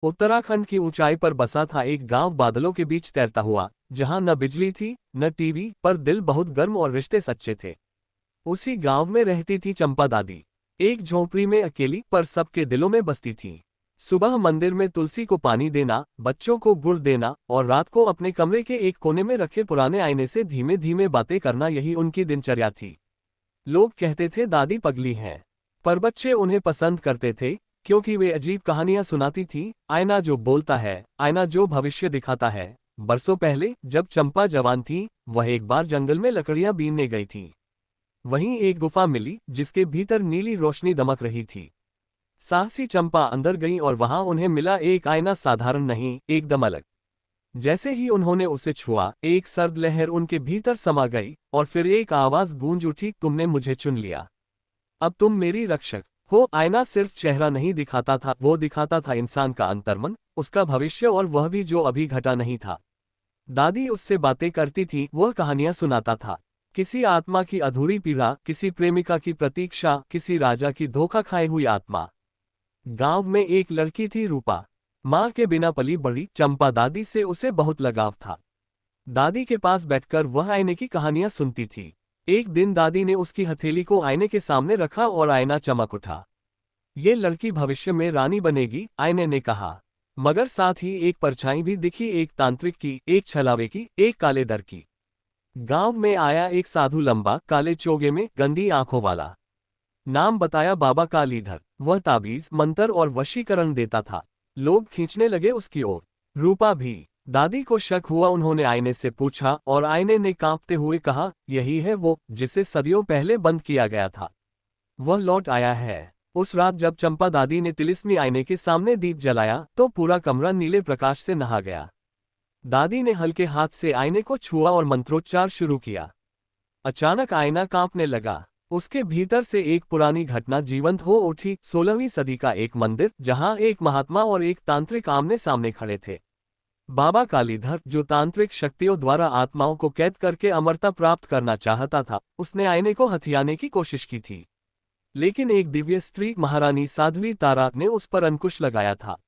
उत्तराखंड की ऊंचाई पर बसा था एक गांव बादलों के बीच तैरता हुआ, जहां न बिजली थी न टीवी, पर दिल बहुत गर्म और रिश्ते सच्चे थे। उसी गांव में रहती थी चंपा दादी। एक झोंपड़ी में अकेली, पर सबके दिलों में बसती थी। सुबह मंदिर में तुलसी को पानी देना, बच्चों को गुड़ देना और रात को अपने कमरे के एक कोने में रखे पुराने आईने से धीमे धीमे बातें करना, यही उनकी दिनचर्या थी। लोग कहते थे दादी पगली हैं, पर बच्चे उन्हें पसंद करते थे, क्योंकि वे अजीब कहानियां सुनाती थी। आईना जो बोलता है, आईना जो भविष्य दिखाता है। बरसों पहले जब चंपा जवान थी, वह एक बार जंगल में लकड़ियां बीनने गई थी। वहीं एक गुफा मिली जिसके भीतर नीली रोशनी दमक रही थी। साहसी चंपा अंदर गई और वहां उन्हें मिला एक आईना, साधारण नहीं, एकदम अलग। जैसे ही उन्होंने उसे छुआ, एक सर्द लहर उनके भीतर समा गई और फिर एक आवाज गूंज उठी, तुमने मुझे चुन लिया, अब तुम मेरी रक्षक हो। आईना सिर्फ चेहरा नहीं दिखाता था, वो दिखाता था इंसान का अंतर्मन, उसका भविष्य, और वह भी जो अभी घटा नहीं था। दादी उससे बातें करती थी, वह कहानियां सुनाता था। किसी आत्मा की अधूरी पीड़ा, किसी प्रेमिका की प्रतीक्षा, किसी राजा की धोखा खाई हुई आत्मा। गांव में एक लड़की थी, रूपा। माँ के बिना पली बड़ी चंपा दादी से उसे बहुत लगाव था। दादी के पास बैठकर वह आईने की कहानियां सुनती थी। एक दिन दादी ने उसकी हथेली को आईने के सामने रखा और आईना चमक उठा। ये लड़की भविष्य में रानी बनेगी, आईने ने कहा। मगर साथ ही एक परछाई भी दिखी, एक तांत्रिक की, एक छलावे की, एक काले दर की। गांव में आया एक साधु, लंबा, काले चोगे में, गंदी आंखों वाला। नाम बताया बाबा कालीधर। वह ताबीज, मंत्र और वशीकरण देता था। लोग खींचने लगे उसकी ओर, रूपा भी। दादी को शक हुआ, उन्होंने आईने से पूछा और आईने ने कांपते हुए कहा, यही है वो जिसे सदियों पहले बंद किया गया था। वह लौट आया है। उस रात जब चंपा दादी ने तिलिस्मी आईने के सामने दीप जलाया, तो पूरा कमरा नीले प्रकाश से नहा गया। दादी ने हल्के हाथ से आईने को छुआ और मंत्रोच्चार शुरू किया। अचानक आईना कांपने लगा। उसके भीतर से एक पुरानी घटना जीवंत हो उठी। 16वीं सदी का एक मंदिर, जहां एक महात्मा और एक तांत्रिक आमने सामने खड़े थे। बाबा कालीधर, जो तांत्रिक शक्तियों द्वारा आत्माओं को कैद करके अमरता प्राप्त करना चाहता था, उसने आईने को हथियाने की कोशिश की थी। लेकिन एक दिव्य स्त्री, महारानी साध्वी तारा, ने उस पर अंकुश लगाया था।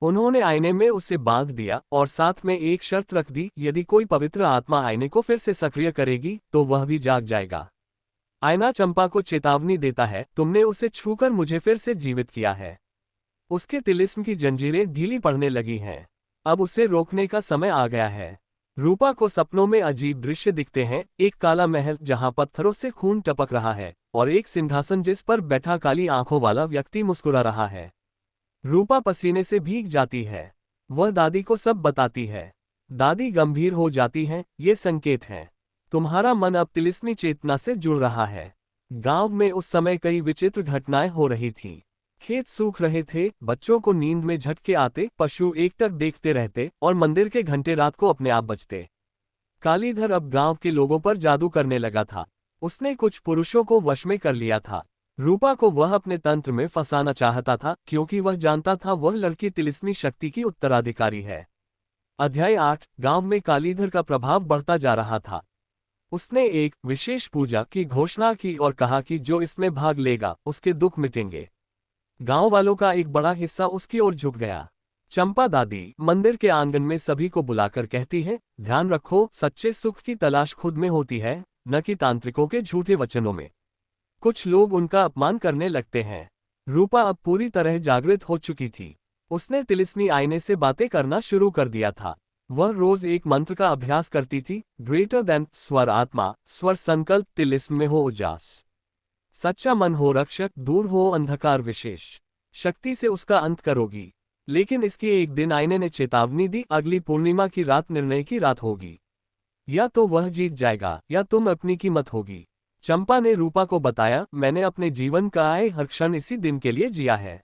उन्होंने आईने में उसे बांध दिया और साथ में एक शर्त रख दी, यदि कोई पवित्र आत्मा आईने को फिर से सक्रिय करेगी तो वह भी जाग जाएगा। आईना चंपा को चेतावनी देता है, तुमने उसे छूकर मुझे फिर से जीवित किया है। उसके तिलिस्म की जंजीरें ढीली पड़ने लगी हैं। अब उसे रोकने का समय आ गया है। रूपा को सपनों में अजीब दृश्य दिखते हैं, एक काला महल जहां पत्थरों से खून टपक रहा है, और एक सिंहासन जिस पर बैठा काली आंखों वाला व्यक्ति मुस्कुरा रहा है। रूपा पसीने से भीग जाती है। वह दादी को सब बताती है। दादी गंभीर हो जाती हैं, ये संकेत हैं। तुम्हारा मन अब तिलिस्मी चेतना से जुड़ रहा है। गांव में उस समय कई विचित्र घटनाएं हो रही थीं। खेत सूख रहे थे, बच्चों को नींद में झटके आते, पशु एकटक देखते रहते, और मंदिर के घंटे रात को अपने आप बजते। कालीधर अब गांव के लोगों पर जादू करने लगा था। उसने कुछ पुरुषों को वश में कर लिया था। रूपा को वह अपने तंत्र में फंसाना चाहता था, क्योंकि वह जानता था वह लड़की तिलिस्मी शक्ति की उत्तराधिकारी है। अध्याय 8। गांव में कालीधर का प्रभाव बढ़ता जा रहा था। उसने एक विशेष पूजा की घोषणा की और कहा कि जो इसमें भाग लेगा उसके दुख मिटेंगे। गांव वालों का एक बड़ा हिस्सा उसकी ओर झुक गया। चंपा दादी मंदिर के आंगन में सभी को बुलाकर कहती है, ध्यान रखो, सच्चे सुख की तलाश खुद में होती है, न कि तांत्रिकों के झूठे वचनों में। कुछ लोग उनका अपमान करने लगते हैं। रूपा अब पूरी तरह जागृत हो चुकी थी। उसने तिलिस्मी आईने से बातें करना शुरू कर दिया था। वह रोज एक मंत्र का अभ्यास करती थी, ग्रेटर देन, स्वर आत्मा, स्वर संकल्प, तिलिस्म में हो उजास। सच्चा मन हो रक्षक, दूर हो अंधकार विशेष। शक्ति से उसका अंत करोगी। लेकिन इसकी एक दिन आईने ने चेतावनी दी, अगली पूर्णिमा की रात निर्णय की रात होगी। या तो वह जीत जाएगा या तुम अपनी कीमत होगी। चंपा ने रूपा को बताया, मैंने अपने जीवन का आए हर क्षण इसी दिन के लिए जिया है।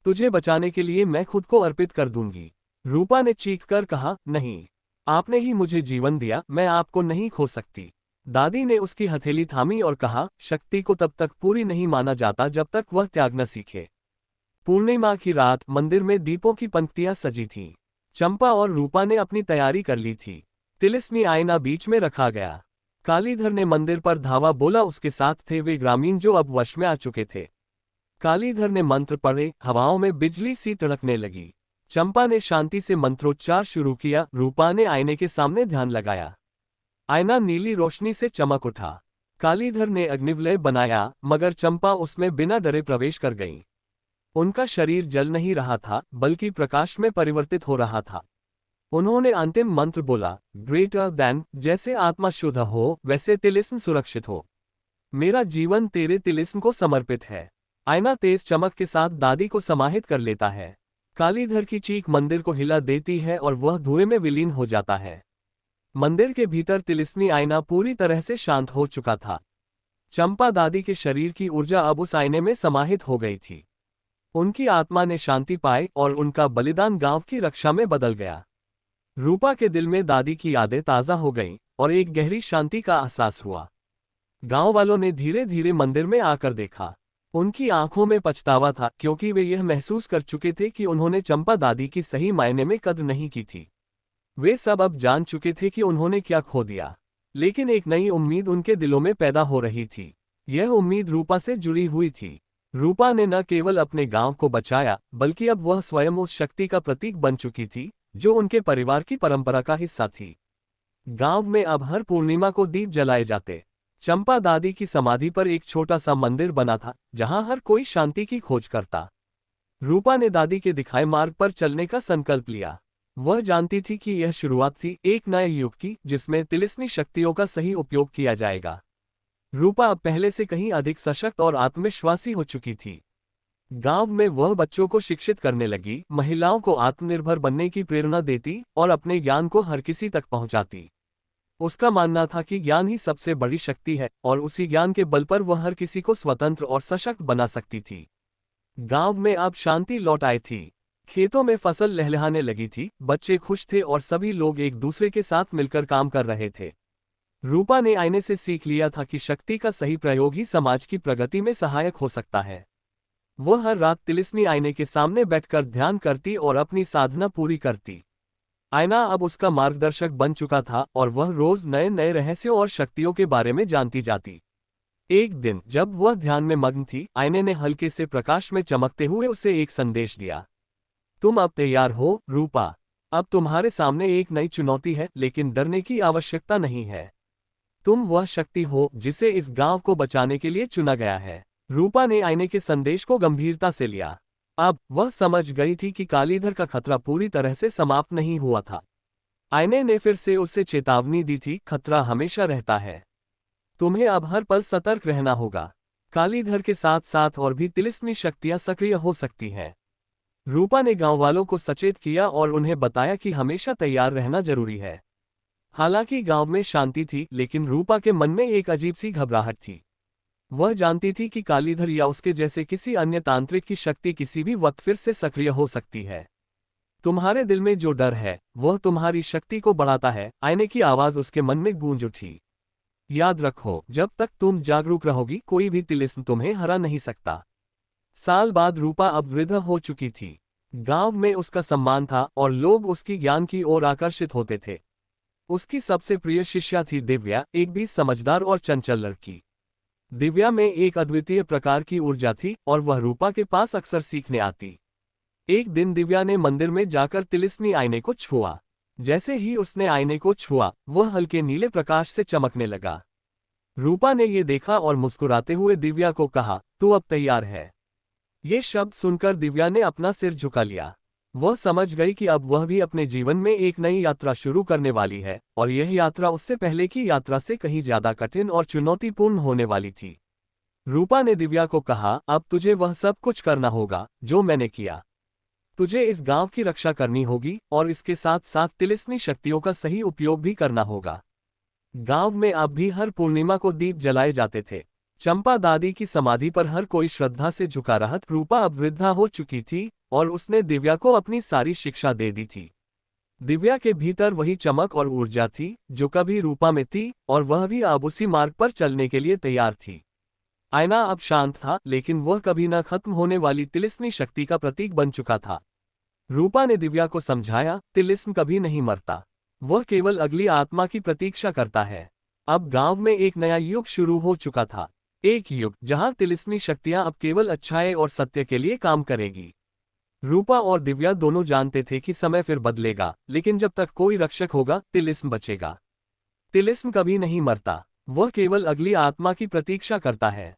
तुझे बचाने के लिए मैं खुद को अर्पित कर दूंगी। रूपा ने चीख कर कहा, नहीं, आपने ही मुझे जीवन दिया, मैं आपको नहीं खो सकती। दादी ने उसकी हथेली थामी और कहा, शक्ति को तब तक पूरी नहीं माना जाता जब तक वह त्याग न सीखे। पूर्णिमा की रात मंदिर में दीपों की पंक्तियां सजी थीं। चंपा और रूपा ने अपनी तैयारी कर ली थी। तिलिस्मी आईना बीच में रखा गया। कालीधर ने मंदिर पर धावा बोला, उसके साथ थे वे ग्रामीण जो अब वश में आ चुके थे। कालीधर ने मंत्र पढ़े, हवाओं में बिजली सी तड़कने लगी। चंपा ने शांति से मंत्रोच्चार शुरू किया। रूपा ने आईने के सामने ध्यान लगाया। आईना नीली रोशनी से चमक उठा। कालीधर ने अग्निवलय बनाया, मगर चंपा उसमें बिना डरे प्रवेश कर गई। उनका शरीर जल नहीं रहा था, बल्कि प्रकाश में परिवर्तित हो रहा था। उन्होंने अंतिम मंत्र बोला, ग्रेटर देन, जैसे आत्मा शुद्ध हो वैसे तिलिस्म सुरक्षित हो। मेरा जीवन तेरे तिलिस्म को समर्पित है। आईना तेज चमक के साथ दादी को समाहित कर लेता है। कालीधर की चीख मंदिर को हिला देती है और वह धुएं में विलीन हो जाता है। मंदिर के भीतर तिलिस्मी आईना पूरी तरह से शांत हो चुका था। चंपा दादी के शरीर की ऊर्जा अब उस आईने में समाहित हो गई थी। उनकी आत्मा ने शांति पाई और उनका बलिदान गांव की रक्षा में बदल गया। रूपा के दिल में दादी की यादें ताज़ा हो गईं और एक गहरी शांति का एहसास हुआ। गांव वालों ने धीरे धीरे मंदिर में आकर देखा। उनकी आंखों में पछतावा था, क्योंकि वे यह महसूस कर चुके थे कि उन्होंने चंपा दादी की सही मायने में कद्र नहीं की थी। वे सब अब जान चुके थे कि उन्होंने क्या खो दिया, लेकिन एक नई उम्मीद उनके दिलों में पैदा हो रही थी। यह उम्मीद रूपा से जुड़ी हुई थी। रूपा ने न केवल अपने गांव को बचाया, बल्कि अब वह स्वयं उस शक्ति का प्रतीक बन चुकी थी जो उनके परिवार की परंपरा का हिस्सा थी। गांव में अब हर पूर्णिमा को दीप जलाए जाते। चंपा दादी की समाधि पर एक छोटा सा मंदिर बना था, जहां हर कोई शांति की खोज करता। रूपा ने दादी के दिखाए मार्ग पर चलने का संकल्प लिया। वह जानती थी कि यह शुरुआत थी एक नए युग की, जिसमें तिलिस्मी शक्तियों का सही उपयोग किया जाएगा। रूपा अब पहले से कहीं अधिक सशक्त और आत्मविश्वासी हो चुकी थी। गांव में वह बच्चों को शिक्षित करने लगी, महिलाओं को आत्मनिर्भर बनने की प्रेरणा देती और अपने ज्ञान को हर किसी तक पहुंचाती। उसका मानना था कि ज्ञान ही सबसे बड़ी शक्ति है और उसी ज्ञान के बल पर वह हर किसी को स्वतंत्र और सशक्त बना सकती थी। गांव में अब शांति लौट आई थी। खेतों में फसल लहलहाने लगी थी, बच्चे खुश थे और सभी लोग एक दूसरे के साथ मिलकर काम कर रहे थे। रूपा ने आईने से सीख लिया था कि शक्ति का सही प्रयोग ही समाज की प्रगति में सहायक हो सकता है। वह हर रात तिलिस्मी आईने के सामने बैठकर ध्यान करती और अपनी साधना पूरी करती। आईना अब उसका मार्गदर्शक बन चुका था और वह रोज नए नए रहस्यों और शक्तियों के बारे में जानती जाती। एक दिन जब वह ध्यान में मग्न थी, आईने ने हल्के से प्रकाश में चमकते हुए उसे एक संदेश दिया। तुम अब तैयार हो, रूपा। अब तुम्हारे सामने एक नई चुनौती है, लेकिन डरने की आवश्यकता नहीं है। तुम वह शक्ति हो जिसे इस गांव को बचाने के लिए चुना गया है। रूपा ने आईने के संदेश को गंभीरता से लिया। अब वह समझ गई थी कि कालीधर का खतरा पूरी तरह से समाप्त नहीं हुआ था। आईने ने फिर से उसे चेतावनी दी थी, खतरा हमेशा रहता है। तुम्हें अब हर पल सतर्क रहना होगा। कालीधर के साथ साथ और भी तिलिस्मी शक्तियां सक्रिय हो सकती हैं। रूपा ने गांव वालों को सचेत किया और उन्हें बताया कि हमेशा तैयार रहना जरूरी है। हालांकि गांव में शांति थी, लेकिन रूपा के मन में एक अजीब सी घबराहट थी। वह जानती थी कि कालीधर या उसके जैसे किसी अन्य तांत्रिक की शक्ति किसी भी वक्त फिर से सक्रिय हो सकती है। तुम्हारे दिल में जो डर है, वह तुम्हारी शक्ति को बढ़ाता है, आईने की आवाज उसके मन में गूंज उठी। याद रखो, जब तक तुम जागरूक रहोगी, कोई भी तिलिस्म तुम्हें हरा नहीं सकता। साल बाद रूपा अब वृद्ध हो चुकी थी। गांव में उसका सम्मान था और लोग उसकी ज्ञान की ओर आकर्षित होते थे। उसकी सबसे प्रिय शिष्या थी दिव्या, एक भी समझदार और चंचल लड़की। दिव्या में एक अद्वितीय प्रकार की ऊर्जा थी और वह रूपा के पास अक्सर सीखने आती। एक दिन दिव्या ने मंदिर में जाकर तिलिस्मी आईने को छुआ। जैसे ही उसने आईने को छुआ, वह हल्के नीले प्रकाश से चमकने लगा। रूपा ने यह देखा और मुस्कुराते हुए दिव्या को कहा, तू अब तैयार है। ये शब्द सुनकर दिव्या ने अपना सिर झुका लिया। वह समझ गई कि अब वह भी अपने जीवन में एक नई यात्रा शुरू करने वाली है और यह यात्रा उससे पहले की यात्रा से कहीं ज्यादा कठिन और चुनौतीपूर्ण होने वाली थी। रूपा ने दिव्या को कहा, अब तुझे वह सब कुछ करना होगा जो मैंने किया। तुझे इस गांव की रक्षा करनी होगी और इसके साथ साथ तिलिस्मी शक्तियों का सही उपयोग भी करना होगा। गांव में अब भी हर पूर्णिमा को दीप जलाए जाते थे। चंपा दादी की समाधि पर हर कोई श्रद्धा से झुका रहा। रूपा अब वृद्धा हो चुकी थी और उसने दिव्या को अपनी सारी शिक्षा दे दी थी। दिव्या के भीतर वही चमक और ऊर्जा थी जो कभी रूपा में थी और वह भी अब उसी मार्ग पर चलने के लिए तैयार थी। आईना अब शांत था, लेकिन वह कभी न खत्म होने वाली तिलिस्मी शक्ति का प्रतीक बन चुका था। रूपा ने दिव्या को समझाया, तिलिस्म कभी नहीं मरता, वह केवल अगली आत्मा की प्रतीक्षा करता है। अब गांव में एक नया युग शुरू हो चुका था, एक युग जहां तिलिस्मी शक्तियां अब केवल अच्छाई और सत्य के लिए काम करेगी। रूपा और दिव्या दोनों जानते थे कि समय फिर बदलेगा, लेकिन जब तक कोई रक्षक होगा तिलिस्म बचेगा। तिलिस्म कभी नहीं मरता, वह केवल अगली आत्मा की प्रतीक्षा करता है।